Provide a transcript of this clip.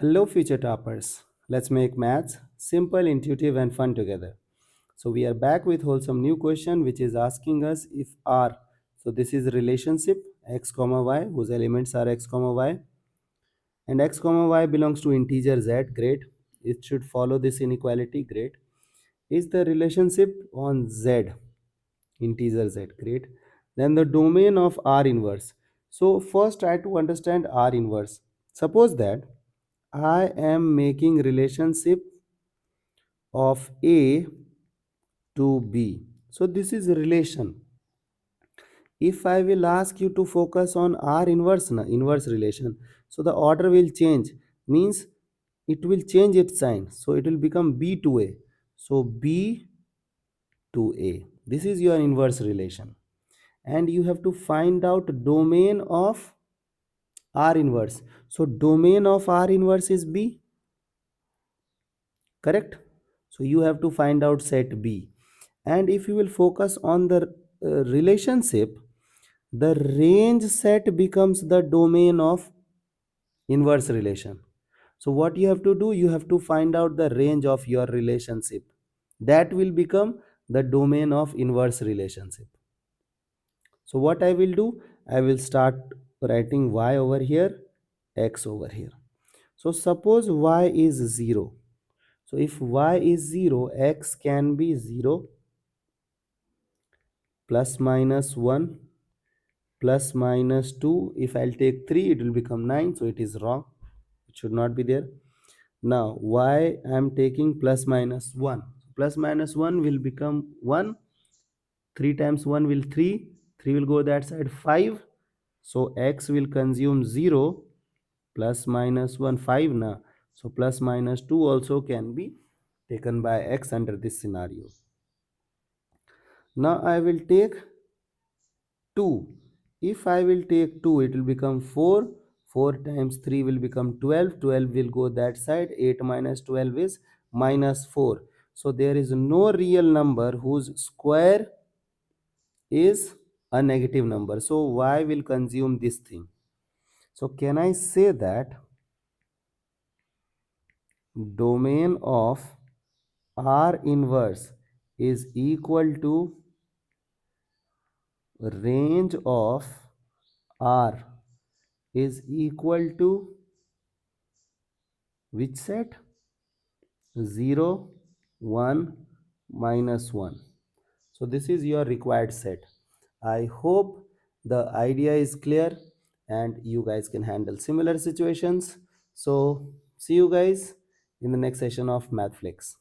Hello, future toppers. Let's make maths simple, intuitive, and fun together. So we are back with wholesome new question, which is asking us if R. So this is relationship x comma y, whose elements are x comma y, and x comma y belongs to integer z. Great. It should follow this inequality. Great. Is the relationship on z, integer z. Great. Then the domain of R inverse. So first try to understand R inverse. Suppose that I am making relationship of A to B. So this is a relation. If I will ask you to focus on R inverse, inverse relation, so the order will change. Means it will change its sign. So it will become B to A. So B to A. This is your inverse relation. And you have to find out domain of R inverse. So domain of R inverse is B. Correct. So you have to find out set B, and if you will focus on the relationship, the range set becomes the domain of inverse relation. So what you have to do, you have to find out the range of your relationship, that will become the domain of inverse relationship. So what I will do, I will start writing y over here, x over here. So suppose y is 0. So if y is 0, x can be 0, plus minus 1, plus minus 2. If I'll take 3, it will become 9. So it is wrong. It should not be there. Now y I am taking plus minus 1. Plus minus 1 will become 1. 3 times 1 will 3. 3 will go that side, 5. So x will consume 0, plus minus 1, 5 now. So plus minus 2 also can be taken by x under this scenario. Now I will take 2. If I will take 2, it will become 4. 4 times 3 will become 12. 12 will go that side. 8 minus 12 is minus 4. So there is no real number whose square is a negative number. So y will consume this thing. So can I say that domain of R inverse is equal to range of R is equal to which set? 0, 1, minus 1. So this is your required set. I hope the idea is clear and you guys can handle similar situations. So see you guys in the next session of MathFlix.